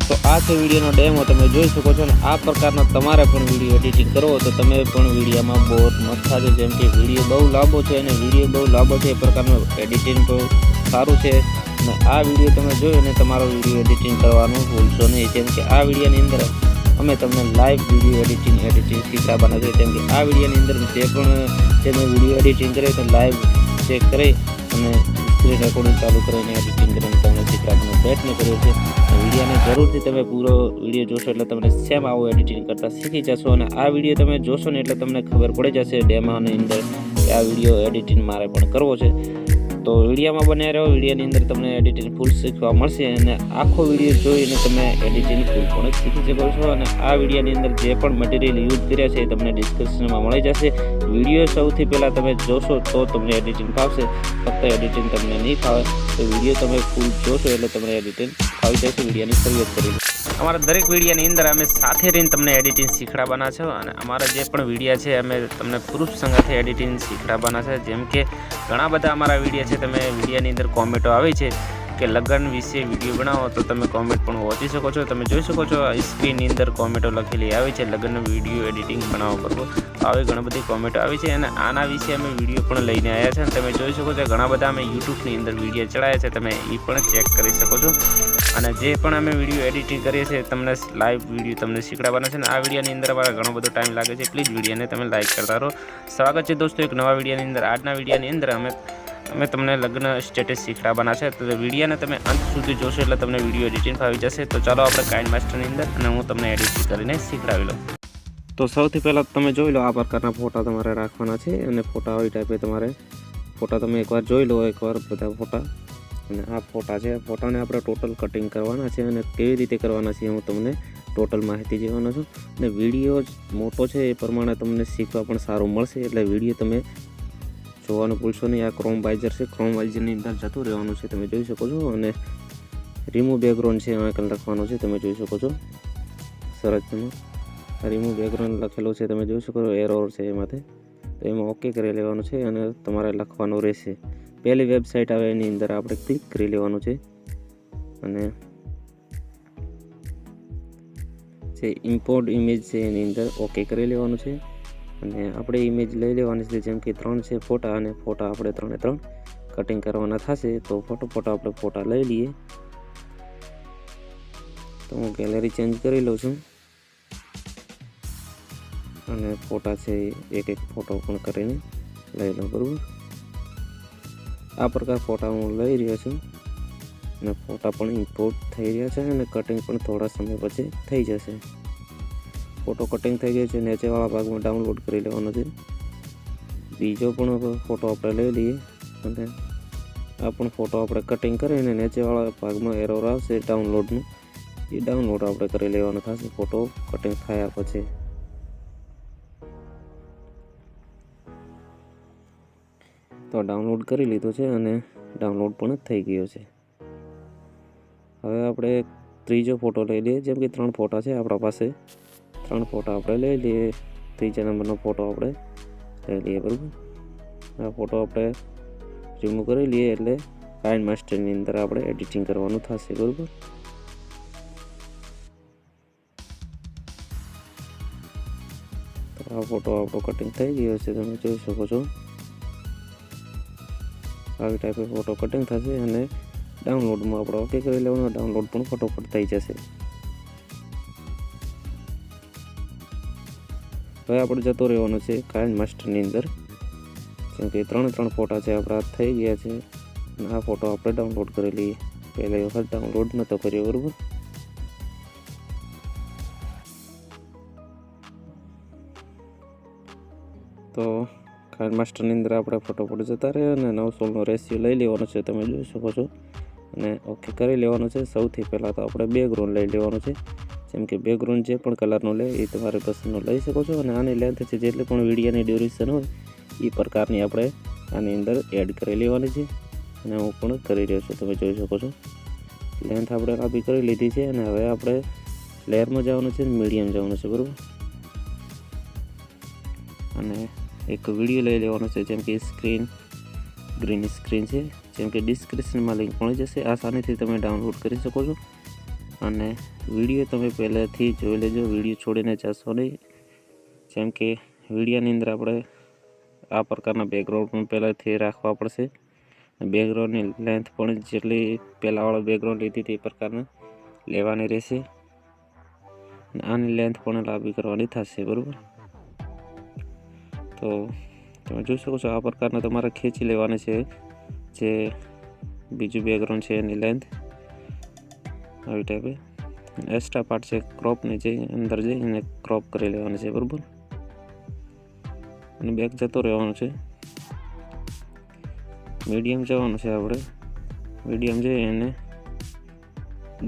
તો આ છે વિડીયોનો ડેમો, તમે જોઈ શકો છો ને આ પ્રકારના તમારે પણ વિડીયો એડિટિંગ કરવો તો તમે પણ વિડીયોમાં બોર મત થજો। જેમ કે વિડીયો બહુ લાંબો છે અને વિડીયો બહુ લાંબો છે એ પ્રકારનું એડિટિંગ તો સારું છે અને આ વિડીયો તમે જોઈ અને તમારો વિડીયો એડિટિંગ કરવાનું ભૂલશો નહીં। જેમ કે આ વિડીયોની અંદર અમે તમને લાઈવ વિડીયો એડિટિંગ શીખવાડવાના છે। જેમ કે આ વિડીયોની અંદર જે પણ મેં વિડીયો એડિટિંગ કરે તો લાઈવ ચેક કરી અને સ્ક્રીન રેકોર્ડિંગ ચાલુ કરીને એડિટિંગ કરીને તમને શીખવાડવાનો પ્રયત્ન કર્યો છે। વિડીયોને જરૂરથી તમે પૂરો વિડીયો જોશો એટલે તમને સેમ આવું એડિટિંગ કરતા શીખી જશો અને આ વિડીયો તમે જોશો ને એટલે તમને ખબર પડી જશે ડેમોની અંદર કે આ વિડીયો એડિટિંગ મારે પણ કરવો છે। તો વિડીયોમાં બન્યા રહો, વિડીયોની અંદર તમને એડિટિંગ ફૂલ શીખવા મળશે અને આખો વિડીયો જોઈને તમે એડિટિંગ ફૂલ પણ શીખી શકો છો। અને આ વિડીયોની અંદર જે પણ મટીરિયલ યુઝ કર્યા છે એ તમને ડિસ્ક્રિપ્શનમાં મળી જશે। વિડીયો સૌથી પહેલાં તમે જોશો તો તમને એડિટિંગ ફાવશે, ફક્ત એડિટિંગ તમને નહીં ફાવે તો વિડીયો તમે ફૂલ જોશો એટલે તમને એડિટિંગ ફાવી જશે। વિડીયોની શરૂઆત કરી અમારા દરેક વિડીયોની અંદર અમે સાથે રહીને તમને એડિટિંગ શીખવાડવાના છો અને અમારા જે પણ વિડીયો છે અમે તમને પ્રૂફ સંગાથે એડિટિંગ શીખવાડવાના છે। જેમ કે ઘણા બધા અમારા વિડીયો છે, તમે વિડીયોની અંદર કોમેન્ટો આવી છે કે લગ્ન વિશે વિડીયો બનાવો તો તમે કોમેન્ટ પણ વાંચી શકો છો। તમે જોઈ શકો છો સ્ક્રીનની અંદર કોમેન્ટો લખેલી આવી છે લગ્ન વિડીયો એડિટિંગ બનાવો કરવો, આવી ઘણી બધી કોમેન્ટો આવી છે અને આના વિશે અમે વિડીયો પણ લઈને આવ્યા છે અને તમે જોઈ શકો છો ઘણા બધા અમે યુટ્યુબની અંદર વિડીયો ચડાવ્યા છે, તમે એ પણ ચેક કરી શકો છો। અને જે પણ અમે વિડીયો એડિટિંગ કરીએ છીએ તમને લાઈવ વિડીયો તમને શીખવાડવાના છે અને આ વિડીયોની અંદર અમારે ઘણો બધો ટાઈમ લાગે છે, પ્લીઝ વિડીયોને તમે લાઈક કરતા રહો। સ્વાગત છે દોસ્તો એક નવા વિડીયોની અંદર। આજના વિડીયોની અંદર અમે તમને લગ્ન સ્ટેટસ શીખવાડવાના છે, તો વિડીયોને તમે અંત સુધી જોશો એટલે તમને વિડીયો એડિટિંગ ફાવી જશે। તો ચાલો આપણે કાઇનમાસ્ટરની અંદર અને હું તમને એડિટિંગ કરીને શીખવાડી લઉં। તો સૌથી પહેલાં તમે જોઈ લો આ પ્રકારના ફોટા તમારે રાખવાના છે અને ફોટા આવી ટાઈપે તમારે ફોટા તમે એકવાર જોઈ લો, એકવાર બધા ફોટા અને આ ફોટા છે, ફોટાને આપણે ટોટલ કટિંગ કરવાના છે અને કેવી રીતે કરવાના છે હું તમને ટોટલ માહિતી જવાનો છું અને વિડીયો મોટો છે એ પ્રમાણે તમને શીખવા પણ સારું મળશે એટલે વિડીયો તમે જોવાનું ભૂલશો નહીં। આ ક્રોમ વાઇઝર છે, ક્રોમ વાઇઝરની અંદર જતું રહેવાનું છે, તમે જોઈ શકો છો અને રિમૂવ બેકગ્રાઉન્ડ છે આ લખવાનું છે, તમે જોઈ શકો છો સરસ રિમૂવ બેકગ્રાઉન્ડ લખેલું છે, તમે જોઈ શકો છો એરર છે એમાંથી તો એમાં ઓકે કરી લેવાનું છે અને તમારે લખવાનું રહેશે। પહેલી વેબસાઇટ આવે એની અંદર આપણે ક્લિક કરી લેવાનું છે અને જે ઇમ્પોર્ટ ઇમેજ છે એની અંદર ઓકે કરી લેવાનું છે અને આપણે ઇમેજ લઈ લેવાની છે। જેમ કે 3 છે ફોટા અને ફોટા આપણે 3 કટિંગ કરવાના થશે તો આપણે ફોટા લઈ લઈએ। તો હું ગેલેરી ચેન્જ કરી લઉં છું અને ફોટા છે એક ફોટો પણ કરીને લઈ લઉં, બરાબર। આ પ્રકાર ફોટા હું લઈ રહ્યો છું અને ફોટા પણ ઇમ્પોર્ટ થઈ રહ્યા છે અને કટિંગ પણ થોડા સમય પછી થઈ જશે। ફોટો કટિંગ થઈ ગયો છે, નીચેવાળા ભાગમાં ડાઉનલોડ કરી લેવાનો છે। બીજો પણ ફોટો આપણે લઈ લઈએ અને આ પણ ફોટો આપણે કટિંગ કરીને નીચેવાળા ભાગમાં એરર આવશે ડાઉનલોડનું, એ ડાઉનલોડ આપણે કરી લેવાનો થશે ફોટો કટિંગ થયા પછી। તો ડાઉનલોડ કરી લીધો છે અને ડાઉનલોડ પણ થઈ ગયો છે। હવે આપણે ત્રીજો ફોટો લઈ લઈએ। જેમ કે 3 ફોટા છે આપણા પાસે, 3 ફોટા આપણે લઈ લઈએ। ત્રીજા નંબરનો ફોટો આપણે લઈ લઈએ, બરાબર। આ ફોટો આપણે રિમૂવ કરી લઈએ એટલે કાઇનમાસ્ટરની અંદર આપણે એડિટિંગ કરવાનું થશે, બરાબર। તો આ ફોટો આપણો કટિંગ થઈ ગયો છે, તમે જોઈ શકો છો આવી ટાઈપે ફોટો કટિંગ થશે અને ડાઉનલોડમાં આપણે ઓકે કરી લેવાનું, ડાઉનલોડ પણ ફટોફટ થઈ જશે। હવે આપણે જતો રહેવાનું છે કાઇનમાસ્ટરની અંદર। જેમ કે 3 ફોટા છે આપણા થઈ ગયા છે અને આ ફોટો આપણે ડાઉનલોડ કરી લઈએ, પહેલી વખત ડાઉનલોડ નહોતો કર્યો, બરાબર। તો કાઇનમાસ્ટરની અંદર આપણે ફટોફટ જતા રહે અને 9:16નો રેશિયો લઈ લેવાનો છે, તમે જોઈ શકો છો અને ઓકે કરી લેવાનું છે। સૌથી પહેલાં તો આપણે બેકગ્રાઉન્ડ લઈ લેવાનું છે। જેમ કે બેકગ્રાઉન્ડ જે પણ કલરનો લે એ તમારે પસંદનો લઈ શકો છો અને આની લેન્થ છે જેટલી પણ વિડીયોની ડ્યુરેશન હોય એ પ્રકારની આપણે આની અંદર એડ કરી લેવાની છે અને હું પણ કરી રહ્યો છું, તમે જોઈ શકો છો લેન્થ આપણે કાપી કરી લીધી છે અને હવે આપણે લેયરમાં જવાનું છે, મીડિયમ જવાનું છે, બરાબર। અને એક વિડીયો લઈ લેવાનો છે, જેમ કે ગ્રીન સ્ક્રીન છે, જેમ કે ડિસ્ક્રિપ્શનમાં લિંક મળી જશે, આસાનીથી તમે ડાઉનલોડ કરી શકો છો અને વિડીયો તમે પહેલાંથી જોઈ લેજો, વિડીયો છોડીને જશો નહીં. જેમ કે વિડીયોની અંદર આપણે આ પ્રકારના બેકગ્રાઉન્ડ પણ પહેલાંથી રાખવા પડશે. બેકગ્રાઉન્ડની લેન્થ પણ જેટલી પહેલાંવાળો બેકગ્રાઉન્ડ લીધી તે પ્રકારના લેવાની રહેશે. આની લેન્થ પણ લાંબી કરવાની થશે, બરાબર. તો તમે જોઈ શકો છો આ પ્રકારના તમારે ખેંચી લેવાની છે. જે બીજું બેકગ્રાઉન્ડ છે એની લેન્થ આવી ટાઈપે એક્સ્ટ્રા પાર્ટ છે ક્રોપની જઈ અંદર જઈને ક્રોપ કરી લેવાની છે, બરાબર. અને બેક જતો રહેવાનું છે. મીડિયમ જવાનું છે આપણે. મીડિયમ જઈ એને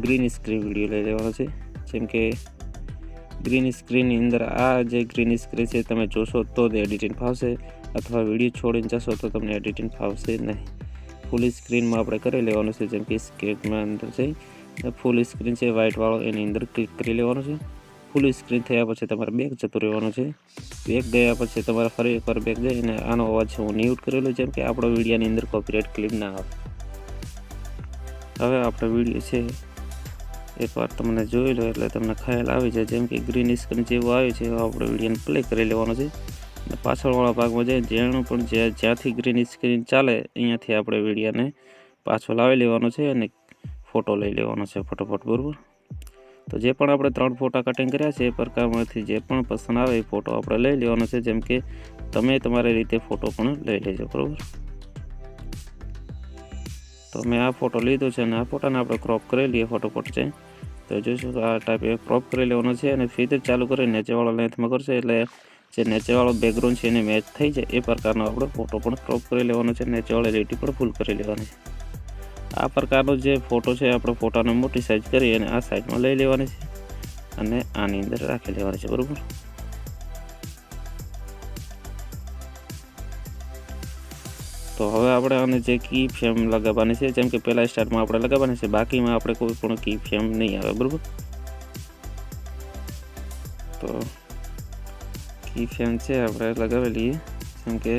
ગ્રીન સ્ક્રીન વિડીયો લઈ લેવાનો છે. જેમ કે ગ્રીન સ્ક્રીનની અંદર આ જે ગ્રીન સ્ક્રીન છે તમે જોશો તો જ એડિટિંગ ફાવશે, અથવા વિડીયો છોડીને જશો તો તમને એડિટિંગ ફાવશે નહીં. ફૂલ સ્ક્રીનમાં આપણે કરી લેવાનું છે. જેમ કે સ્કેપમાં અંદર જઈ ફૂલ સ્ક્રીન છે વ્હાઇટવાળો એની અંદર ક્લિક કરી લેવાનું છે. ફૂલ સ્ક્રીન થયા પછી તમારે બેક જતું રહેવાનું છે. બેક ગયા પછી તમારે ફરી એકવાર બેક જઈને આનો અવાજ હું મ્યુટ કરેલો, જેમ કે આપણો વિડીયોની અંદર કોપીરાઇટ ક્લિપ ના આવે. હવે આપણો વિડીયો છે એકવાર તમને જોઈ લો એટલે તમને ખ્યાલ આવી જાય. જેમ કે ગ્રીન સ્ક્રીન જેવું આવે છે એવો આપણે વિડીયોને પ્લે કરી લેવાનો છે. અને પાછળવાળા ભાગમાં જાય જેનું પણ જ્યાંથી ગ્રીન સ્ક્રીન ચાલે અહીંયાથી આપણે વિડીયોને પાછો લાવી લેવાનો છે અને ફોટો લઈ લેવાનો છે ફટોફટ, બરાબર. તો જે પણ આપણે 3 ફોટા કટિંગ કર્યા છે એ પ્રકારમાંથી જે પણ પસંદ આવે એ ફોટો આપણે લઈ લેવાનો છે. જેમ કે તમે તમારી રીતે ફોટો પણ લઈ લેજો, બરાબર. તો મેં આ ફોટો લીધો છે અને આ ફોટાને આપણે ક્રોપ કરી લઈએ ફટોફટ છે. તો જોઈશું આ ટાઈપે ક્રોપ કરી લેવાનો છે અને ફીધર ચાલુ કરી નીચેવાળો લેન્થમાં કરશે એટલે જે નીચેવાળો બેકગ્રાઉન્ડ છે એને મેચ થઈ જાય એ પ્રકારનો આપણે ફોટો પણ ક્રોપ કરી લેવાનો છે. નીચેવાળી લીટી પણ ફૂલ કરી લેવાની છે. આ પ્રકારનો જે ફોટો છે આપણે ફોટાને મોટી સાઇઝ કરી અને આ સાઈડમાં લઈ લેવાની છે અને આની અંદર રાખી લેવાની છે, બરાબર. તો હવે આપણે આને જે કી ફ્રેમ લગાવવાની છે, જેમ કે પહેલા સ્ટાર્ટમાં આપણે લગાવવાની છે, બાકીમાં આપણે કોઈ પણ કી ફ્રેમ નહીં આવે, બરાબર. તો કી ફ્રેમ છે આપણે લગાવી લઈએ. જેમ કે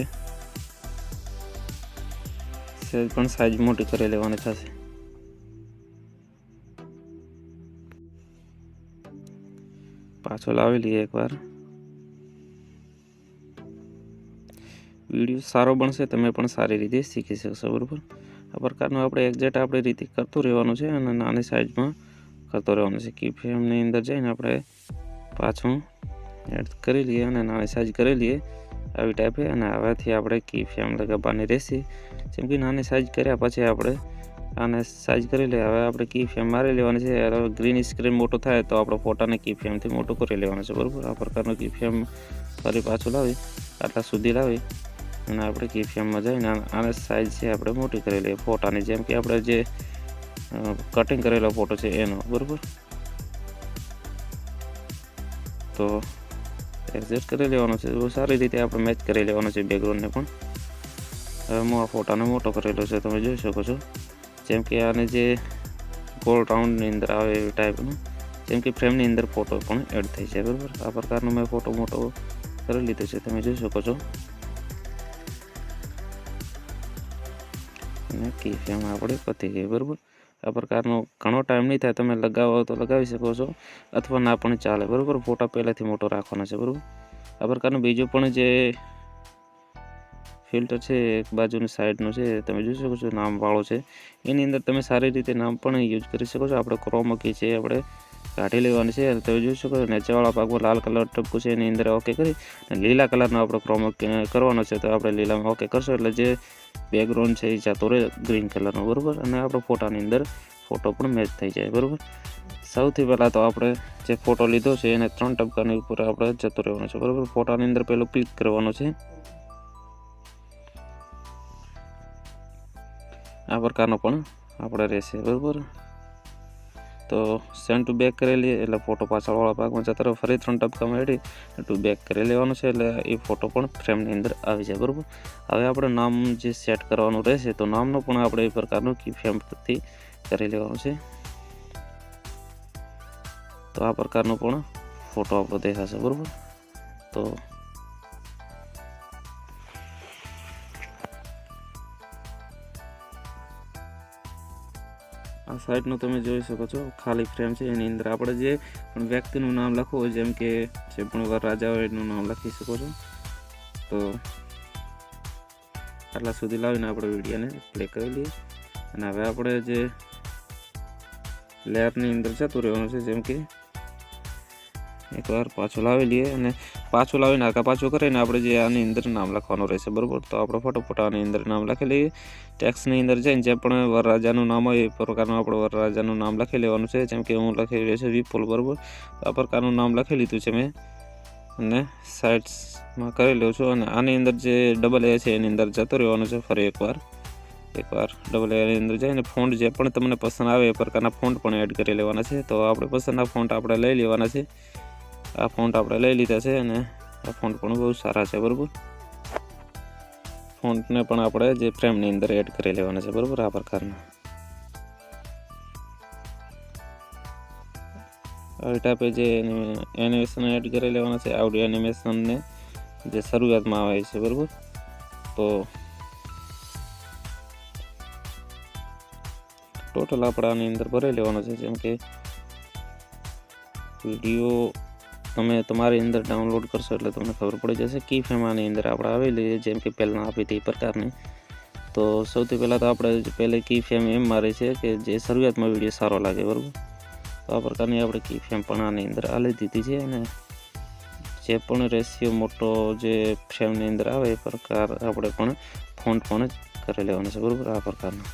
સેજ પણ સાઈઝ મોટી કરી લેવાની થશે. પાછો લાવી લઈએ એકવાર. વિડીયો સારો બનશે, તમે પણ સારી રીતે શીખી શકશો, બરાબર. આ પ્રકારનું આપણે એક્ઝેક્ટ આપણી રીતે કરતું રહેવાનું છે અને નાની સાઈઝમાં કરતો રહેવાનું છે. કી ફ્રેમની અંદર જઈને આપણે પાછું એડ કરી લઈએ અને નાની સાઈઝ કરી લઈએ આવી ટાઈપે. અને હવેથી આપણે કી ફ્રેમ લગાવવાની રહેશે. જેમ કે નાની સાઈઝ કર્યા પછી આપણે આને સાઈઝ કરી લઈએ. હવે આપણે કી ફ્રેમ મારી લેવાની છે. ગ્રીન સ્ક્રીન મોટો થાય તો આપણે ફોટાને કી ફ્રેમથી મોટો કરી લેવાનો છે, બરાબર. આ પ્રકારનું કી ફ્રેમ ફરી પાછું લાવી આટલા સુધી લાવી અને આપણે કી ફ્રેમમાં જઈને આને સાઈઝ છે આપણે મોટી કરી લઈએ ફોટાની. જેમ કે આપણે જે કટિંગ કરેલો ફોટો છે એનો, બરાબર. તો એડજસ્ટ કરી લેવાનો છે. બહુ સારી રીતે આપણે મેચ કરી લેવાનો છે બેકગ્રાઉન્ડને પણ. હવે હું આ ફોટાને મોટો કરેલો છે તમે જોઈ શકો છો. જેમ કે આને જે ગોળ રાઉન્ડની અંદર આવે એવી ટાઈપનું, જેમ કે ફ્રેમની અંદર ફોટો પણ એડ થઈ જાય, બરાબર. આ પ્રકારનો મેં ફોટો મોટો કરી લીધો છે તમે જોઈ શકો છો. અને કી ફ્રેમ આપણે પતી ગઈ, બરાબર. આ પ્રકારનો ઘણો ટાઈમ નહીં થાય, તમે લગાવો તો લગાવી શકો છો અથવા ના પણ ચાલે, બરાબર. ફોટા પહેલાંથી મોટો રાખવાનો છે, બરાબર. આ પ્રકારનું બીજું પણ જે ફિલ્ટર છે એક બાજુની સાઈડનું છે તમે જોઈ શકો છો નામવાળો છે. એની અંદર તમે સારી રીતે નામ પણ યુઝ કરી શકો છો. આપણે ક્રોમા કી છે આપણે કાઢી લેવાની છે. તમે જોઈ શકો છો નીચેવાળા ભાગમાં લાલ કલર ટપકું છે એની અંદર ઓકે કરી અને લીલા કલરનો આપણે ક્રોમા કરવાનો છે. તો આપણે લીલામાં ઓકે કરશો એટલે જે બેકગ્રાઉન્ડ છે એ જતો રહે ગ્રીન કલરનો, બરાબર. અને આપણે ફોટાની અંદર ફોટો પણ મેચ થઈ જાય, બરાબર. સૌથી પહેલાં તો આપણે જે ફોટો લીધો છે એને 3 ટપકાની ઉપર આપણે જતો રહેવાનો છે, બરાબર. ફોટાની અંદર પહેલું ક્લિક કરવાનું છે. આ પ્રકારનો પણ આપણે રહેશે, બરાબર. તો સેન્ડ ટુ બેક કરી લઈએ એટલે ફોટો પાછળવાળા ભાગમાં જતા રહે. ફરી 3 ટપકામાં એડી ટુ બેક કરી લેવાનું છે એટલે એ ફોટો પણ ફ્રેમની અંદર આવી જાય, બરાબર. હવે આપણે નામ જે સેટ કરવાનું રહેશે તો નામનો પણ આપણે એ પ્રકારનું કી ફ્રેમ પરથી કરી લેવાનું છે. તો આ પ્રકારનો પણ ફોટો આપણો દેખાશે, બરાબર. તો આ સાઈડનું તમે જોઈ શકો છો ખાલી ફ્રેમ છે, એની અંદર આપણે જે પણ વ્યક્તિનું નામ લખવું હોય, જેમ કે જે પણ વરરાજા હોય એનું નામ લખી શકો છો. તો આટલા સુધી લાવીને આપણે વિડીયોને પ્લે કરી લઈએ. અને હવે આપણે જે લેયરની અંદર જતું રહેવાનું છે, જેમ કે એકવાર પાછું લાવી લઈએ અને પાછું લાવીને આગા પાછું કરીને આપણે જે આની અંદર નામ લખવાનું રહેશે, બરાબર. તો આપણે ફટોફટ આની અંદર નામ લખી લઈએ. ટેક્સની અંદર જઈને જે પણ વરરાજાનું નામ હોય એ પ્રકારનું આપણે વરરાજાનું નામ લખી લેવાનું છે. જેમ કે હું લખી રહ્યો છે વિપુલ, બરાબર. આ પ્રકારનું નામ લખી લીધું છે મેં અને સાઇડ્સમાં કરી લઉં છું. અને આની અંદર જે ડબલ એ છે એની અંદર જતું રહેવાનું છે ફરી એકવાર ડબલ એની અંદર જઈને ફોન્ટ જે પણ તમને પસંદ આવે એ પ્રકારના ફોન્ટ પણ એડ કરી લેવાના છે. તો આપણે પસંદના ફોન્ટ આપણે લઈ લેવાના છે. આ ફોન્ટ આપણે લઈ લીધા છે અને આ ફોન્ટ પણ બહુ સારા છે, બરાબર. ફોન્ટને પણ આપણે જે ફ્રેમની અંદર એડ કરી લેવાના છે, બરાબર. આ પ્રકારના આવી ટાઈપે જે એનિમેશન એડ કરી લેવાના છે. ઓડિયો એનિમેશનને જે શરૂઆતમાં આવે છે, બરાબર. તો ટોટલ આપણે આની અંદર ભરી લેવાનો છે. જેમ કે વિડીયો તમે તમારી અંદર ડાઉનલોડ કરશો એટલે તમને ખબર પડી જશે. કી ફ્રેમ આની અંદર આપણે આવેલી, જેમ કે પહેલાં આપી હતી એ પ્રકારની. તો સૌથી પહેલાં તો આપણે પહેલે કી ફ્રેમ એમ મારી છે કે જે શરૂઆતમાં વિડીયો સારો લાગે, બરાબર. તો આ પ્રકારની આપણે કી ફ્રેમ પણ આની અંદર આલી દીધી છે. અને જે પણ રેશિયો મોટો જે ફ્રેમની અંદર આવે એ પ્રકાર આપણે પણ ફોન્ટ પણ જ કરી લેવાનો છે, બરાબર. આ પ્રકારનો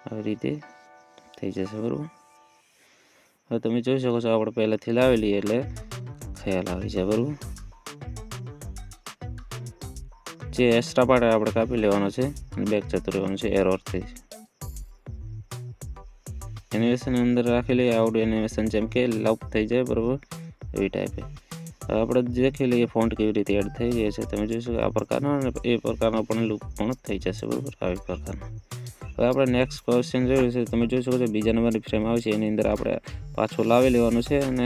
આવી રીતે થઈ જશે, બરાબર. હવે તમે જોઈ શકો છો આપણે પહેલાંથી લાવેલી એટલે ખ્યાલ આવી જાય, બરાબર. જે એક્સ્ટ્રા પાર્ટ આપણે કાપી લેવાનો છે અને બેક જતું રહેવાનું છે એરોરથી. એનિમેશન અંદર રાખેલી આવડું એનિમેશન જેમ કે લપ થઈ જાય, બરાબર. એવી ટાઈપે હવે આપણે દેખી લઈએ ફોન્ટ કેવી રીતે એડ થઈ જાય છે. તમે જોઈ શકો આ પ્રકારનો અને એ પ્રકારનો પણ લુક પણ થઈ જશે, બરાબર. આવી પ્રકારનો. હવે આપણે નેક્સ્ટ ક્વેશ્ચન જોયું છે. તમે જોઈ શકો છો બીજા નંબરની ફ્રેમ આવે છે એની અંદર આપણે પાછું લાવી લેવાનું છે અને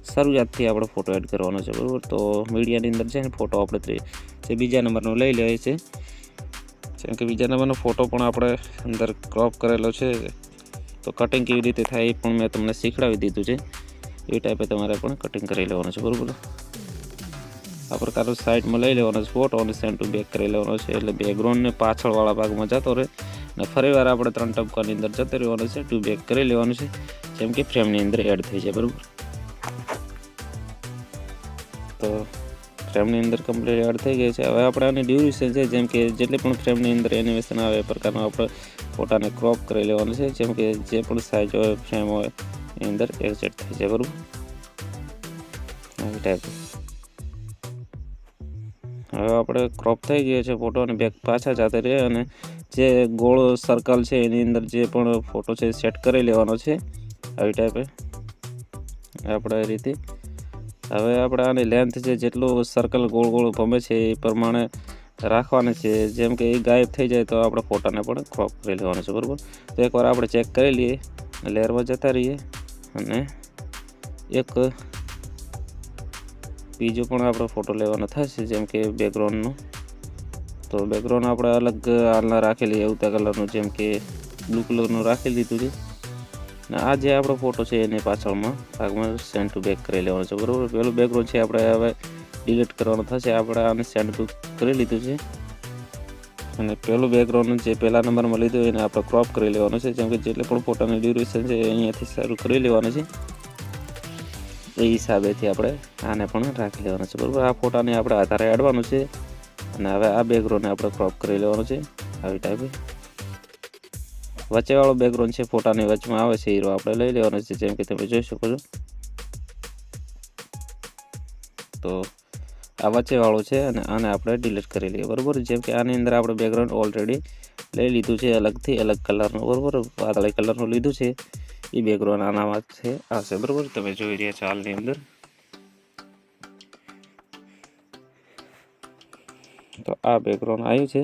શરૂઆતથી આપણે ફોટો એડ કરવાનો છે, બરાબર. તો મીડિયાની અંદર છે ને ફોટો આપણે જે બીજા નંબરનો લઈ લેવાય છે. જેમ કે બીજા નંબરનો ફોટો પણ આપણે અંદર ક્રોપ કરેલો છે. તો કટિંગ કેવી રીતે થાય એ પણ મેં તમને શીખડાવી દીધું છે. એ ટાઈપે તમારે પણ કટિંગ કરી લેવાનું છે, બરાબર. આ પ્રકારનું સાઈડમાં લઈ લેવાનો છે ફોટો અને સેન્ડ ટુ બેક કરી લેવાનો છે. એટલે બેકગ્રાઉન્ડને પાછળવાળા ભાગમાં જતો રહે અને ફરીવાર આપણે 3 ટપકાની અંદર જતો રહેવાનું છે. ટુ બેક કરી લેવાનું છે જેમ કે ફ્રેમની અંદર એડ થઈ જાય, બરાબર. તો ફ્રેમની અંદર કમ્પ્લીટ એડ થઈ ગઈ છે. હવે આપણે આની ડ્યુરેશન છે, જેમ કે જેટલી પણ ફ્રેમની અંદર એનિમેશન આવે એ પ્રકારનો આપણે ફોટાને ક્રોપ કરી લેવાનું છે. જેમ કે જે પણ સાઇઝ હોય ફ્રેમ હોય એની અંદર એડજસ્ટ થઈ જાય, બરાબર. આવી ટાઈપ હવે આપણે ક્રોપ થઈ ગયો છે ફોટો અને બેક પાછા જતા રહે અને જે ગોળ સર્કલ છે એની અંદર જે પણ ફોટો છે સેટ કરી લેવાનો છે. આવી ટાઈપે આપણે એ રીતે હવે આપણે આની લેન્થ છે જેટલું સર્કલ ગોળ ગોળ ભમે છે એ પ્રમાણે રાખવાની છે. જેમ કે એ ગાયબ થઈ જાય તો આપણે ફોટાને પણ ક્રોપ કરી લેવાનો છે, બરાબર. તો એકવાર આપણે ચેક કરી લઈએ, લેયરમાં જતા રહીએ અને એક બીજો પણ આપણે ફોટો લેવાનો થશે, જેમ કે બેકગ્રાઉન્ડનો. તો બેકગ્રાઉન્ડ આપણે અલગ હાલના રાખેલી ઉતા કલરનું, જેમ કે બ્લુ કલરનું રાખી લીધું છે. અને આ જે આપણો ફોટો છે એની પાછળમાં ભાગમાં સેન્ડ ટુ બેક કરી લેવાનો છે, બરાબર. પેલું બેકગ્રાઉન્ડ છે આપણે હવે ડિલીટ કરવાનું થશે. આપણે આને સેન્ડ ટુ કરી લીધું છે અને પેલું બેકગ્રાઉન્ડ જે પહેલા નંબરમાં લીધું એને આપણે ક્રોપ કરી લેવાનું છે. જેમ કે જેટલે પણ ફોટાની ડ્યુરેશન છે અહીંયાથી શરૂ કરી લેવાનું છે. એ હિસાબેથી આપણે આને પણ રાખી લેવાનું છે, બરાબર. આ ફોટાને આપણે આધારે એડવાનું છે અને હવે આ બેકગ્રાઉન્ડને આપણે ક્રોપ કરી લેવાનું છે. આવી ટાઈપે વચ્ચેવાળો બેકગ્રાઉન્ડ છે ફોટાની વચમાં આવે છે હીરો આપણે લઈ લેવાનો છે, જેમ કે તમે જોઈ શકો છો. તો આ વચ્ચેવાળો છે અને આને આપણે ડિલીટ કરી લઈએ, બરાબર. જેમ કે આની અંદર આપણે બેકગ્રાઉન્ડ ઓલરેડી લઈ લીધું છે અલગથી, અલગ કલરનું, બરાબર. વાદળી કલરનું લીધું છે. એ બેકગ્રાઉન્ડ આનામાં છે આવશે, બરાબર. તમે જોઈ રહ્યા છો હાલની અંદર. તો આ બેકગ્રાઉન્ડ આવ્યું છે.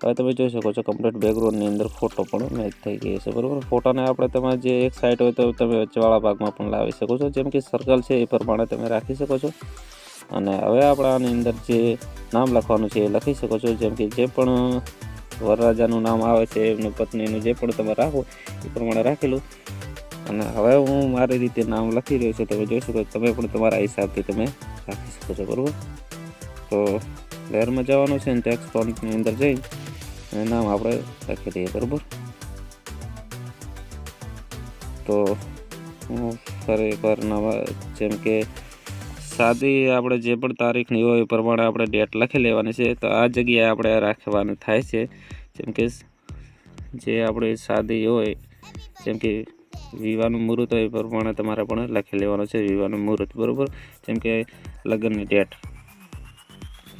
હવે તમે જોઈ શકો છો કમ્પ્લીટ બેકગ્રાઉન્ડની અંદર ફોટો પણ મેચ થઈ ગઈ છે, બરાબર. ફોટાને આપણે તમારે જે એક સાઈડ હોય તો તમે વચ્ચેવાળા ભાગમાં પણ લાવી શકો છો. જેમ કે સર્કલ છે એ પ્રમાણે તમે રાખી શકો છો. અને હવે આપણે આની અંદર જે નામ લખવાનું છે એ લખી શકો છો, જેમ કે જે પણ વરરાજાનું નામ આવે છે એમની પત્નીનું જે પણ તમે રાખો એ પ્રમાણે રાખેલું. અને હવે હું મારી રીતે નામ લખી રહ્યો છું, તમે જોઈ શકો તમે પણ તમારા હિસાબથી તમે રાખી શકો છો, બરાબર. તો લેયરમાં જવાનું છે અને ટેક્સ્ટ ફોન્ટની અંદર જઈ અને નામ આપણે લખી દઈએ, બરાબર. તો હું ફરી એકવાર નામ જેમ કે સાદી આપણે જે પણ તારીખની હોય એ પ્રમાણે આપણે ડેટ લખી લેવાની છે. તો આ જગ્યાએ આપણે રાખવાનું થાય છે, જેમ કે જે આપણે સાદી હોય જેમ કે વિવાહનું મુહૂર્ત હોય એ પ્રમાણે તમારે પણ લખી લેવાનું છે વિવાહનું મુહૂર્ત, બરાબર. જેમ કે લગ્નની ડેટ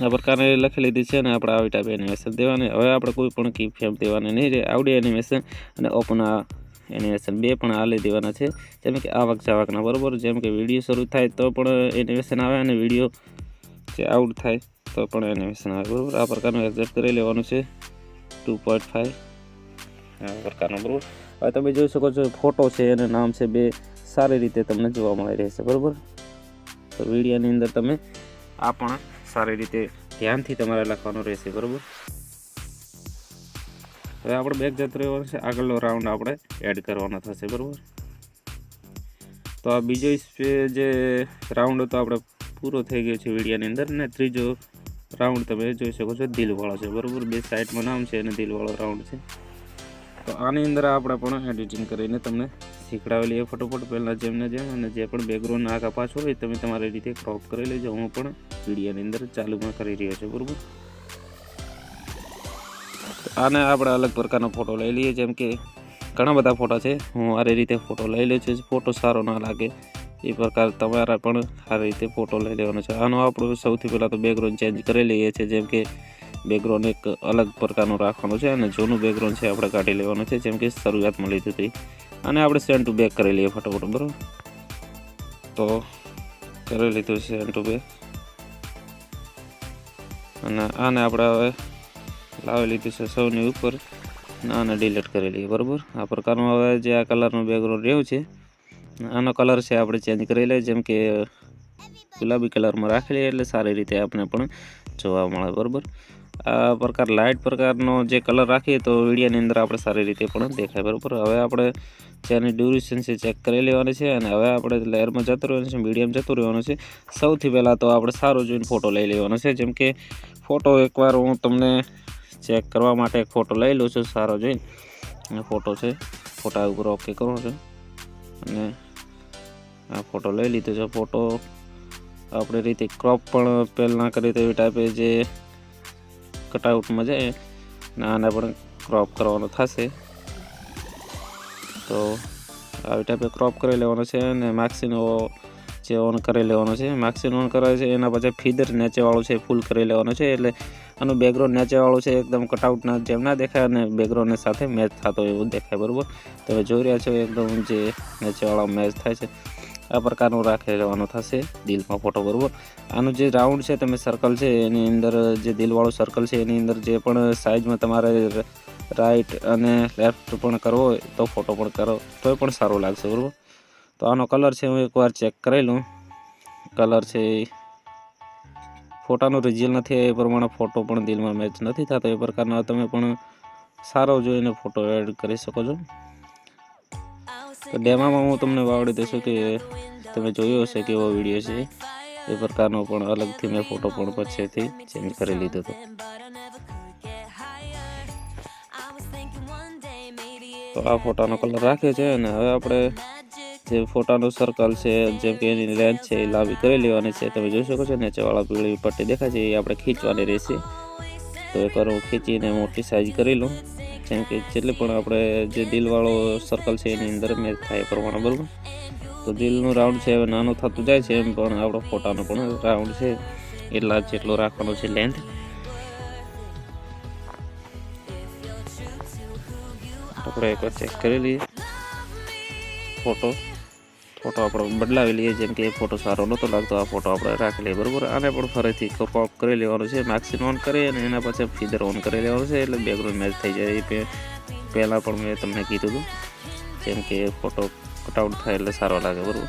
આ પ્રકારે લખી લીધી છે અને આપણે આવી ટાઈપ એનિમેશન દેવાની. હવે આપણે કોઈ પણ કી ફ્રેમ દેવાની નહીં રહે. આવડી એનિમેશન અને ઓપન એનિમેશન બે પણ આલી દેવાના છે, જેમ કે આવક જાવકના, બરાબર. જેમ કે વિડીયો શરૂ થાય તો પણ એનિમેશન આવે અને વિડીયો જે આઉટ થાય તો પણ એનિમેશન આવે, બરાબર. આ પ્રકારનું એડજસ્ટ કરી લેવાનું છે 2.5 આ પ્રકારનો, બરાબર. હવે તમે જોઈ શકો છો ફોટો છે અને નામ છે બે સારી રીતે તમને જોવા મળી રહેશે, બરાબર. તો વિડીયોની અંદર તમે આ પણ સારી રીતે ધ્યાનથી તમારે લખવાનું રહેશે, બરાબર. હવે આપણે બેક જતું રહેવાનું છે, આગળનો રાઉન્ડ આપણે એડ કરવાનો થશે, બરાબર. તો આ બીજો જે રાઉન્ડ હતો આપણે પૂરો થઈ ગયો છે વિડીયોની અંદર. ને ત્રીજો રાઉન્ડ તમે જોઈ શકો છો દિલવાળો છે, બરાબર. બે સાઈડમાં નામ છે અને દિલવાળો રાઉન્ડ છે. તો આની અંદર આપણે પણ એડિટિંગ કરીને તમને શીખડાવેલી એ ફટોફટ પહેલાં જેમને જેમ અને જે પણ બેકગ્રાઉન્ડ આગા પાછળ હોય તમે તમારી રીતે ક્રોપ કરી લેજો. હું પણ વિડીયોની અંદર ચાલુમાં કરી રહ્યો છું, બરાબર. આને આપણે અલગ પ્રકારનો ફોટો લઈ લઈએ, જેમ કે ઘણા બધા ફોટા છે. હું આ રીતે ફોટો લઈ લઉં છું, ફોટો સારો ના લાગે એ પ્રકાર તમારા પણ આ રીતે ફોટો લઈ લેવાનો છે. આનો આપણે સૌથી પહેલાં તો બેકગ્રાઉન્ડ ચેન્જ કરી લઈએ છીએ, જેમ કે બેકગ્રાઉન્ડ એક અલગ પ્રકારનું રાખવાનું છે અને જૂનું બેકગ્રાઉન્ડ છે આપણે કાઢી લેવાનું છે, જેમ કે શરૂઆતમાં લીધું હતી. અને આપણે સેન્ડ ટુ બેક કરી લઈએ ફટાફટ, બરાબર. તો કરી લીધું છે સેન્ડ ટુ બેક અને આને આપણે હવે લાવી લીધું છે સૌની ઉપર અને આને ડિલીટ કરી લઈએ, બરાબર. આ પ્રકારનું હવે જે આ કલરનું બેકગ્રાઉન્ડ રહ્યું છે આનો કલર છે આપણે ચેન્જ કરી લઈએ, જેમ કે ગુલાબી કલરમાં રાખી લઈએ એટલે સારી રીતે આપણે પણ જોવા મળે, બરાબર. આ પ્રકાર લાઇટ પ્રકારનો જે કલર રાખીએ તો વિડીયોની અંદર આપણે સારી રીતે પણ દેખાય, બરાબર. હવે આપણે જેની ડ્યુરેશન છે ચેક કરી લેવાની છે અને હવે આપણે લેયરમાં જતું રહેવાનું છે, મીડિયમ જતું રહેવાનું છે. સૌથી પહેલાં તો આપણે સારો જોઈને ફોટો લઈ લેવાનો છે, જેમ કે ફોટો એકવાર હું તમને ચેક કરવા માટે એક ફોટો લઈ લઉં છું સારો જોઈને. અને ફોટો છે, ફોટા ઉપર ઓકે કરો છો અને આ ફોટો લઈ લીધો છે. ફોટો આપણે રીતે ક્રોપ પણ પહેલાં કરી તેવી ટાઈપે જે કટઆઉટમાં જાય ને આને પણ ક્રોપ કરવાનો થશે. તો આવી ટાઈપે ક્રોપ કરી લેવાનો છે અને માર્ક્સિંગ જે ઓન કરી લેવાનો છે. માર્ક્સિંગ ઓન કરે છે એના પછી ફીદર નીચેવાળું છે ફૂલ કરી લેવાનું છે, એટલે આનું બેકગ્રાઉન્ડ નીચેવાળું છે એકદમ કટઆઉટના જેમ ના દેખાય અને બેકગ્રાઉન્ડની સાથે મેચ થતો એવું દેખાય, બરાબર. તમે જોઈ રહ્યા છો એકદમ જે નીચેવાળા મેચ થાય છે આ પ્રકારનું રાખી લેવાનું થશે દિલમાં ફોટો, બરાબર. આનું જે રાઉન્ડ છે તમે સર્કલ છે એની અંદર જે દિલવાળું સર્કલ છે એની અંદર જે પણ સાઈઝમાં તમારે રાઈટ અને લેફ્ટ પણ કરવો હોય તો ફોટો પણ કરો તો પણ સારું લાગશે, બરાબર. તો આનો કલર છે હું એકવાર ચેક કરી લઉં. કલર છે ફોટાનું રિઝલ્ટ નથી એ પ્રમાણે ફોટો પણ દિલમાં મેચ નથી થતો, એ પ્રકારના તમે પણ સારો જોઈને ફોટો એડ કરી શકો છો. તો ડેમામાં હું તમને વાવડી દઈશું કે તમે જોયો હશે કેવો વિડીયો છે એ પ્રકારનો પણ અલગથી મેં ફોટો પણ પછીથી ચેન્જ કરી લીધો હતો. તો આ ફોટાનો કલર રાખ્યો છે અને હવે આપણે જે ફોટાનું સર્કલ છે જેમ કે એની લેન્થ છે એ લાંબી કરી લેવાની છે. તમે જોઈ શકો છો નીચેવાળા પીળી પટ્ટી દેખાય છે એ આપણે ખીંચવાની રહેશે. તો એકવાર હું ખીંચીને મોટી સાઈઝ કરી લઉં, જેમ કે જેટલી પણ આપણે જે દિલવાળો સર્કલ છે એની અંદર મેચ થાય પ્રમાણે, બરાબર. તો દિલનું રાઉન્ડ છે હવે નાનું થતું જાય છે એમ પણ આપણો ફોટાનો પણ રાઉન્ડ છે એટલા જેટલો રાખવાનો છે લેન્થ. આપણે એકવાર ચેક કરી લઈએ ફોટો આપણે બદલાવી લઈએ, જેમ કે ફોટો સારો નહોતો લાગતો આ ફોટો આપણે રાખી લઈએ, બરાબર. આને પણ ફરીથી ક્રોપ કરી લેવાનું છે, માર્ક્સિંગ ઓન કરી અને એના પછી ફીદર ઓન કરી લેવાનું છે એટલે બેકગ્રાઉન્ડ મેચ થઈ જાય. એ પહેલાં પણ મેં તમને કીધું હતું, જેમ કે ફોટો કટઆઉટ થાય એટલે સારો લાગે, બરાબર.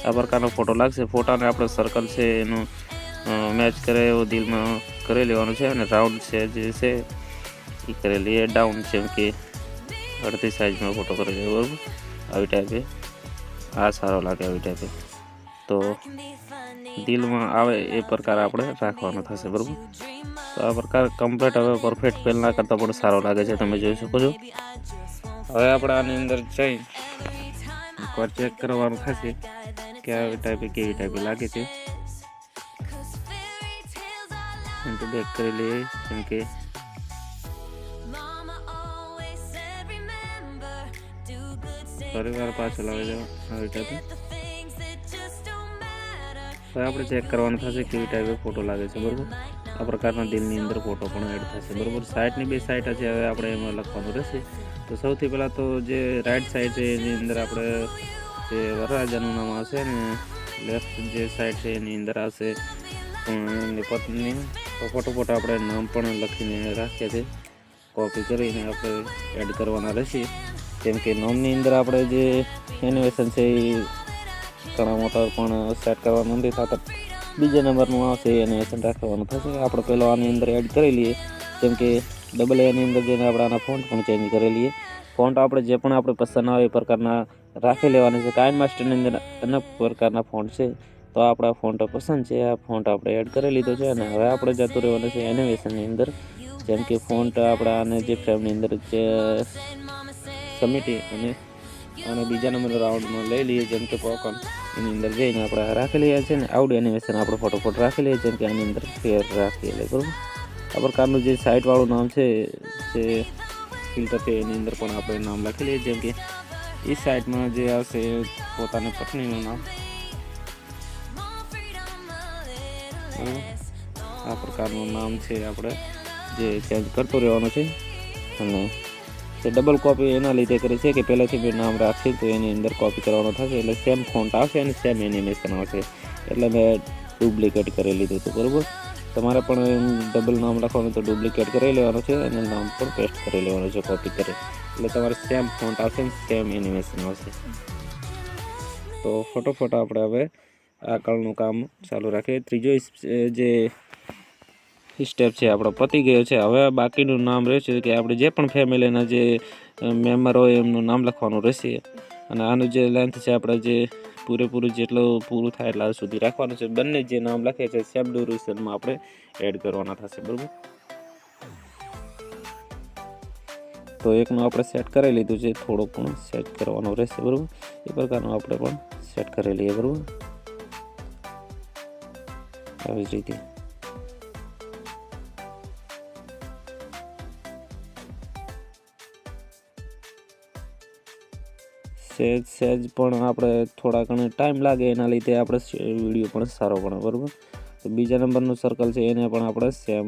આ પ્રકારનો ફોટો લાગશે. ફોટાને આપણે સર્કલ છે એનું મેચ કરે એવો દિલમાં કરી લેવાનું છે અને રાઉન્ડ છે જે છે એ કરી લઈએ ડાઉન, જેમ કે અડધી સાઇઝમાં ફોટો કરી લઈએ, બરાબર. આવી ટાઈપે આ સારો લાગે, આવી ટાઈપે તો દિલમાં આવે એ પ્રકાર આપણે રાખવાનો થશે, બરાબર. તો આ પ્રકાર કમ્પ્લીટ હવે પરફેક્ટ પહેલાં કરતાં પણ સારો લાગે છે, તમે જોઈ શકો છો. હવે આપણે આની અંદર જઈ એકવાર ચેક કરવાનું થશે કે આવી ટાઈપે કેવી ટાઈપે લાગે છે. બેક કરી લઈએ, જેમ કે ફરી વાર પાછળ આવી જાવ આવી ટાઈપે. હવે આપણે ચેક કરવાનું થશે કેવી ટાઈપે ફોટો લાગે છે, બરાબર. આ પ્રકારના દિલની અંદર ફોટો પણ એડ થશે, બરાબર. સાઈડની બે સાઈડ છે, હવે આપણે એમાં લખવાનું રહેશે. તો સૌથી પહેલાં તો જે રાઈટ સાઈડ છે એની અંદર આપણે જે વરરાજાનું નામ આવશે અને લેફ્ટ જે સાઈડ છે એની અંદર આવશે એમની પત્ની. તો ફોટોફોટો આપણે નામ પણ લખીને રાખીએ છીએ, કોપી કરીને આપણે એડ કરવાના રહેશે. કેમ કે નામની અંદર આપણે જે એનિમેશન છે એ ઘણા મોટા પણ સેટ કરવાનું નથી થતા, બીજા નંબરનું આવશે એ એનિમેશન રાખવાનું થશે. આપણે પહેલાં આની અંદર એડ કરી લઈએ, જેમ કે ડબલ એની અંદર જઈને આપણે આના ફોન્ટ પણ ચેન્જ કરી લઈએ. ફોન્ટ આપણે જે પણ આપણે પસંદ આવે એ પ્રકારના રાખી લેવાના છે. કાઇન માસ્ટરની અંદર અનેક પ્રકારના ફોન્ટ છે, તો આપણા ફોન્ટ પસંદ છે, આ ફોન્ટ આપણે એડ કરી લીધો છે. અને હવે આપણે જતું રહેવાનું છે એનિમેશનની અંદર, જેમ કે ફોન્ટ આપણે આને જે ફ્રેમની અંદર જે સમેટી અને બીજા નંબર રાઉન્ડમાં લઈ લઈએ, જેમ કે પોકન એની અંદર જઈને આપણે રાખી લઈએ છીએ. ને આઉટ એનિમેશન આપણે ફોટોફોટ રાખી લઈએ, જેમ કે આની અંદર ફેર રાખી લઈએ, બરાબર. આ પ્રકારનું જે સાઇટવાળું નામ છે જે ફિલ્ટર છે એની અંદર પણ આપણે નામ લખી લઈએ, જેમ કે એ સાઇટમાં જે આવશે પોતાની પત્નીનું નામ, આ પ્રકારનું નામ છે આપણે જે ચેન્જ કરતો રહેવાનું છે. અને તે ડબલ કોપી એના લીધે કરે છે કે પહેલાંથી મેં નામ રાખશે તો એની અંદર કોપી કરવાનો થશે, એટલે સેમ ફોન્ટ આવશે અને સેમ એનિમેશન આવશે, એટલે મેં ડુપ્લિકેટ કરી લીધું હતું, બરાબર. તમારે પણ ડબલ નામ લખવાનું તો ડુપ્લિકેટ કરી લેવાનું છે અને નામ પણ પેસ્ટ કરી લેવાનું છે કોપી કરી, એટલે તમારે સેમ ફોન્ટ આવશે ને સેમ એનિમેશન આવશે. તો ફોટોફોટો આપણે હવે આગળનું કામ ચાલુ રાખીએ. ત્રીજો જે સ્ટેપ છે આપણો પતી ગયો છે. હવે બાકીનું નામ રહેશે કે આપણે જે પણ ફેમિલીના જે મેમ્બર હોય એમનું નામ લખવાનું રહેશે. અને આનું જે લેન્થ છે આપણે જે પૂરેપૂરું જેટલું પૂરું થાય એટલા સુધી રાખવાનું છે. બંને જે નામ લખે છે સેમ ડ્યુરેશનમાં આપણે એડ કરવાના થશે, બરાબર. તો એકનું આપણે સેટ કરી લીધું છે, થોડું પણ સેટ કરવાનું રહેશે, બરાબર. એ પ્રકારનું આપણે પણ સેટ કરી લઈએ, બરાબર. આવી જ રીતે સહેજ પણ આપણે થોડા ઘણો ટાઈમ લાગે એના લીધે આપણે વિડીયો પણ સારો બને, બરાબર. તો બીજા નંબરનું સર્કલ છે એને પણ આપણે સેમ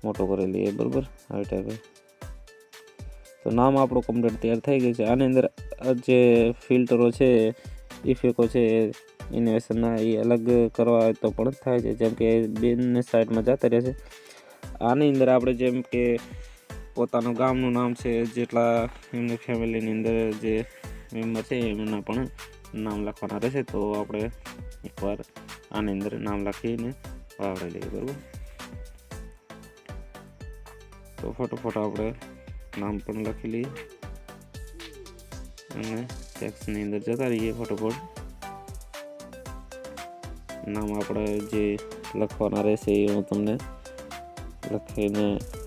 મોટો કરી લઈએ, બરાબર. આવી ટાઈપે તો નામ આપણું કમ્પ્લીટ તૈયાર થઈ ગયું છે. આની અંદર જે ફિલ્ટરો છે, ઇફેક્ટો છે એનિમેશનના એ અલગ કરવા તો પણ થાય છે, જેમ કે બેનને સાઈડમાં જતા રહે છે. આની અંદર આપણે જેમ કે પોતાનું ગામનું નામ છે, જેટલા એમની ફેમિલીની અંદર જે મેમ્બર છે એમના પણ નામ લખવાના રહેશે. તો આપણે એકવાર આની અંદર નામ લખીને વાવડી લઈએ, બરાબર. તો ફોટોફોટો આપણે નામ પણ લખી લઈએ અને ટેક્સ્ટની અંદર જતા રહીએ. ફોટોફોટ નામ આપણે જે લખવાના રહેશે એ હું તમને લખીને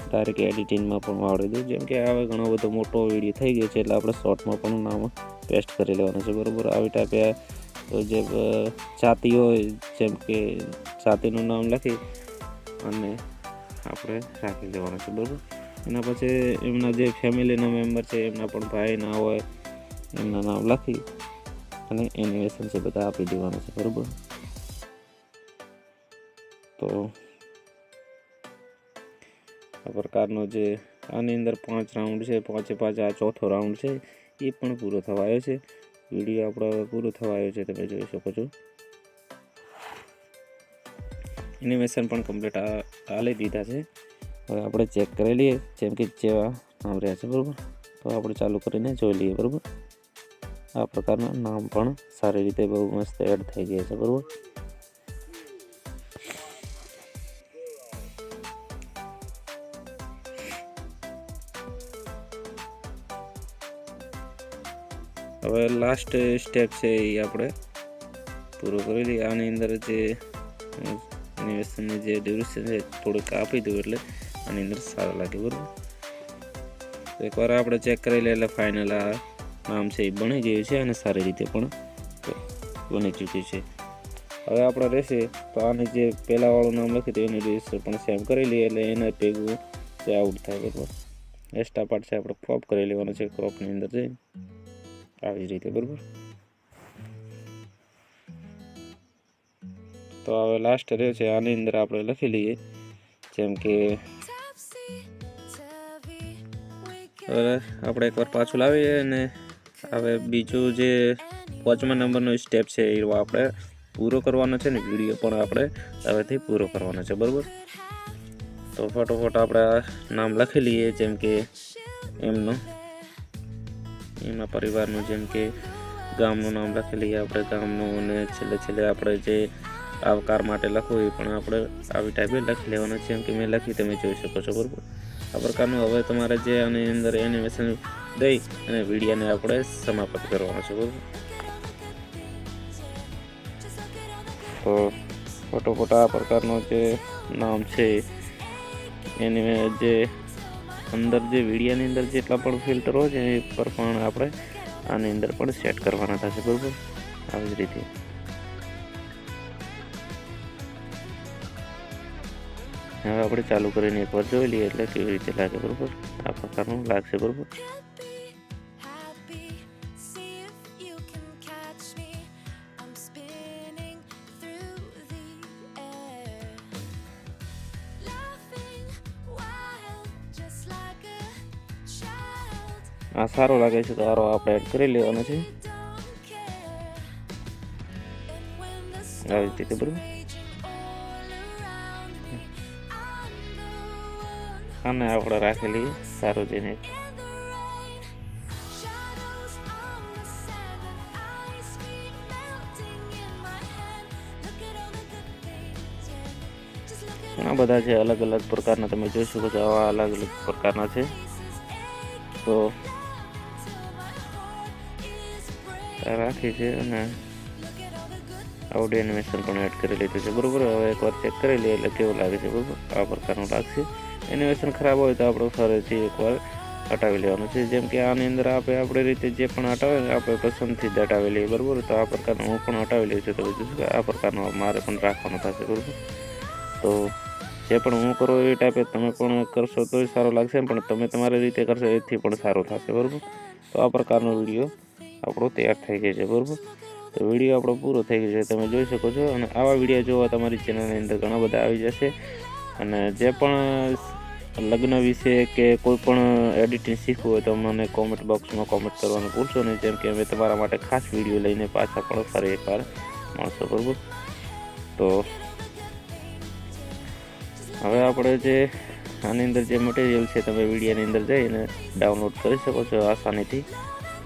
ડાયરેક્ટ એડિટિંગમાં પણ વાવડી દઉં. જેમ કે હવે ઘણો બધો મોટો વિડીયો થઈ ગયો છે, એટલે આપણે શોર્ટમાં પણ નામ પેસ્ટ કરી લેવાનું છે, બરાબર. આવી ટાઈપે જે જાતિ હોય, જેમ કે જાતિનું નામ લખી અને આપણે રાખી દેવાનું છે, બરાબર. એના પછી એમના જે ફેમિલીના મેમ્બર છે એમના પણ ભાઈ ના હોય એમના નામ લખી અને એનિમેશન છે બધા આપી દેવાનું છે, બરાબર. તો આ પ્રકારનો જે આની અંદર 5 રાઉન્ડ છે, 5 આ ચોથો રાઉન્ડ છે એ પણ પૂરો થવા આવ્યો છે. વિડીયો આપણો પૂરો થવા આવ્યો છે, તમે જોઈ શકો છો. એનિમેશન પણ કમ્પ્લીટ આલી દીધા છે. હવે આપણે ચેક કરી લઈએ જેમ કે જેવા નામ રહ્યા છે, બરાબર. તો આપણે ચાલુ કરીને જોઈ લઈએ, બરાબર. આ પ્રકારના નામ પણ સારી રીતે બહુ મસ્ત એડ થઈ ગયા છે, બરાબર. હવે લાસ્ટ સ્ટેપ છે એ આપણે પૂરો કરી લઈએ. આની અંદર જે એનિમેશનની જે ડ્યુરેશન છે થોડુંક આપી દઉં એટલે આની અંદર સારું લાગે, બરાબર. એકવાર આપણે ચેક કરી લઈએ એટલે ફાઇનલ આ નામ છે એ બની ગયું છે અને સારી રીતે પણ બની ચૂક્યું છે. હવે આપણે રહેશે તો આની જે પહેલાંવાળું નામ લખ્યું હતું એની રજિસ્ટર પણ સેમ કરી લઈએ એટલે એના ભેગું જે આઉટ થાય, બરાબર. એક્સ્ટ્રા પાર્ટ છે આપણે ક્રોપ કરી લેવાનો છે, ક્રોપની અંદર જઈ આવી જ રીતે, બરાબર. તો હવે લાસ્ટ રહે છે આની અંદર આપણે લખી લઈએ જેમ કે હવે આપણે એકવાર પાછું લાવીએ અને હવે બીજું જે 5મા નંબરનો સ્ટેપ છે એ આપણે પૂરો કરવાનો છે ને વિડીયો પણ આપણે હવેથી પૂરો કરવાનો છે, બરાબર. તો ફટોફટ આપણે આ નામ લખી લઈએ જેમ કે એમના પરિવારનું, જેમ કે ગામનું નામ લખી લઈએ આપણે ગામનું, અને છેલ્લે આપણે જે આવકાર માટે લખવું એ પણ આપણે આવી ટાઈપે લખી લેવાનું છે જેમ કે મેં લખી તમે જોઈ શકો છો, બરાબર. આ પ્રકારનું હવે તમારે જે આની અંદર એનિમેશન દઈ અને વિડીયોને આપણે સમાપ્ત કરવાનો છે, બરાબર. તો ફટોફટ આ પ્રકારનું જે નામ છે એની જે અંદર જે વિડીયોની અંદર જેટલા પણ ફિલ્ટરો છે એ પર પણ આપણે આની અંદર પણ સેટ કરવાના થશે, બરાબર. આવી જ રીતે હવે આપણે ચાલુ કરીને એકવાર જોઈ લઈએ એટલે કેવી રીતે લાગે, બરાબર. આ પ્રકારનું લાગશે, બરાબર. આ સારો લાગે છે તો આરો આપણે એડ કરી લેવાનો છે આવી રીતે, બરાબર. આને આપણે રાખેલી સારું જઈને ઘણા બધા છે અલગ અલગ પ્રકારના, તમે જોઈ શકો છો આવા અલગ અલગ પ્રકારના છે. તો રાખી છે અને ઓડિયો એનિમેશન પણ એડ કરી લીધું છે, બરાબર. હવે એકવાર ચેક કરી લઈએ એટલે કેવું લાગે છે, બરાબર. આ પ્રકારનું લાગશે. એનિમેશન ખરાબ હોય તો આપણે ફરીથી એકવાર હટાવી લેવાનું છે જેમ કે આની અંદર આપણે રીતે જે પણ હટાવે ને આપણે પસંદથી જ હટાવી લઈએ, બરાબર. તો આ પ્રકારનું હું પણ હટાવી લઉં છું, તો જોઈશું કે આ પ્રકારનું મારે પણ રાખવાનું થશે, બરાબર. તો જે પણ હું કરું એ ટાઈપે તમે પણ કરશો તો સારું લાગશે, પણ તમે તમારી રીતે કરશો એથી પણ સારું થશે, બરાબર. તો આ પ્રકારનો વિડીયો આપણો તૈયાર થઈ ગયો છે, બરાબર. તો વિડીયો આપણો પૂરો થઈ ગયો છે તમે જોઈ શકો છો. અને આવા વિડીયો જોવા તમારી ચેનલની અંદર ઘણા બધા આવી જશે. અને જે પણ લગ્ન વિશે કે કોઈ પણ એડિટિંગ શીખવું હોય તો મને કોમેન્ટ બોક્સમાં કોમેન્ટ કરવાનું ભૂલશો નહીં, જેમ કે અમે તમારા માટે ખાસ વિડીયો લઈને પાછા પણ ફરી એકવાર મળશો, બરાબર. તો હવે આપણે જે આની અંદર જે મટીરિયલ છે તમે વિડીયોની અંદર જઈને ડાઉનલોડ કરી શકો છો આસાનીથી,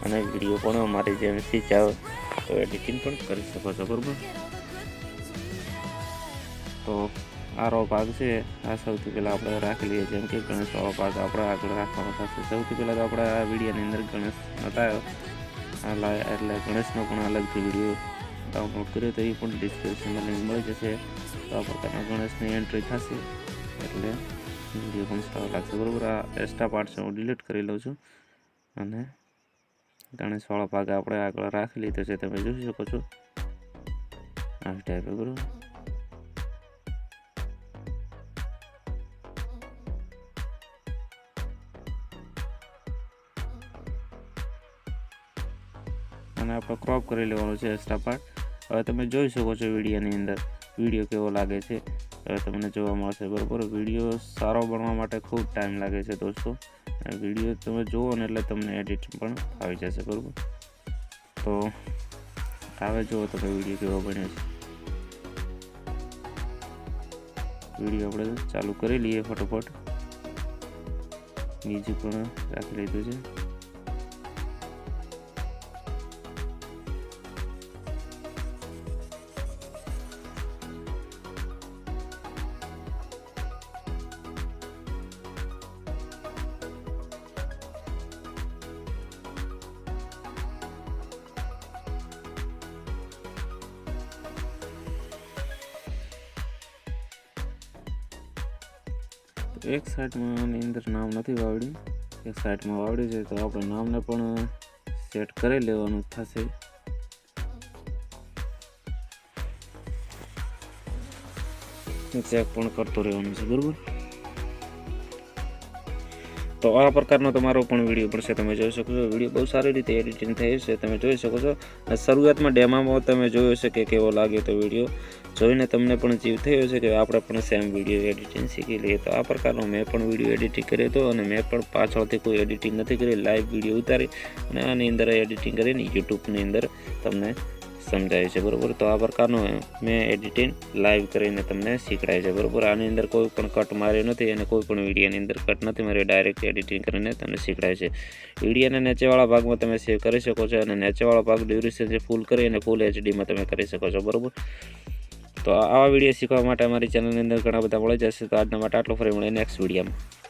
અને વિડીયો પણ અમારી જેમ ચાહો તો એડિટિંગ પણ કરી શકો છો, બરાબર. તો આરો ભાગ છે આ સૌથી પહેલાં આપણે રાખી લઈએ જેમ કે ગણેશવાળો ભાગ આપણે આગળ રાખવાનો થશે. સૌથી પહેલાં તો આપણે આ વિડીયોની અંદર ગણેશ બતાવ્યો એટલે ગણેશનો પણ અલગથી વિડીયો ડાઉનલોડ કર્યો તો એ પણ ડિસ્ક્રિપ્શનમાં લિંક મળી જશે. તો આ પ્રકારના ગણેશની એન્ટ્રી થશે એટલે વિડીયો પણ સારો લાગશે, બરાબર. આ એક્સ્ટ્રા પાર્ટ છે હું ડિલીટ કરી લઉં છું અને ગણેશવાળો ભાગ આપણે આગળ રાખી લીધો છે તમે જોઈ શકો છો આવી ટાઈપે, બરાબર. અને આપણે ક્રોપ કરી લેવાનો છે એક્સ્ટ્રા પાર્ટ. હવે તમે જોઈ શકો છો વિડીયોની અંદર વિડીયો કેવો લાગે છે હવે તમને જોવા મળશે, બરાબર. વિડીયો સારો બનવા માટે ખૂબ ટાઈમ લાગે છે દોસ્તો. વિડીયો તમે જુઓ ને એટલે તમને એડિટિંગ પણ આવી જશે, બરાબર. તો હવે જુઓ તમે વિડીયો કેવો બન્યો છે. વિડીયો આપણે ચાલુ કરી લઈએ ફટોફટ. મ્યુઝિક પણ રાખી લીધું છે. એક સાઈડમાં આની અંદર નામ નથી વાવડ્યું, એક સાઈડમાં વાવડ્યું છે, તો આપણે નામને પણ સેટ કરી લેવાનું થશે. ચેક પણ કરતું રહેવાનું છે, બરાબર. તો આ પ્રકારનો તમારો પણ વિડીયો પડશે, તમે જોઈ શકો છો. વિડીયો બહુ સારી રીતે એડિટિંગ થઈ છે, તમે જોઈ શકો છો. અને શરૂઆતમાં ડેમામાં તમે જોયો છે કે કેવો લાગ્યો, તો વિડીયો જોઈને તમને પણ જીવ થયો છે કે આપણે પણ સેમ વિડીયો એડિટિંગ શીખી લઈએ. તો આ પ્રકારનો મેં પણ વિડીયો એડિટિંગ કર્યો હતો, અને મેં પણ પાછળથી કોઈ એડિટિંગ નથી કરી, લાઈવ વિડીયો ઉતારી અને આની અંદર એડિટિંગ કરીને યુટ્યુબની અંદર તમને સમજાય છે, બરાબર. તો આ પ્રકારનું મેં એડિટિંગ લાઈવ કરીને તમને શીખડાય છે, બરાબર. આની અંદર કોઈ પણ કટ માર્યો નથી અને કોઈ પણ વિડીયોની અંદર કટ નથી માર્યો, ડાયરેક્ટ એડિટિંગ કરીને તમને શીખડાય છે. વિડીયોના નીચેવાળા ભાગમાં તમે સેવ કરી શકો છો, અને નીચેવાળો ભાગ ડ્યુરેશન ફૂલ કરી અને ફૂલ એચડીમાં તમે કરી શકો છો, બરાબર. તો આવા વિડીયો શીખવા માટે અમારી ચેનલની અંદર ઘણા બધા મળી જશે. તો આજના માટે આટલો, ફરી મળીએ નેક્સ્ટ વિડીયોમાં.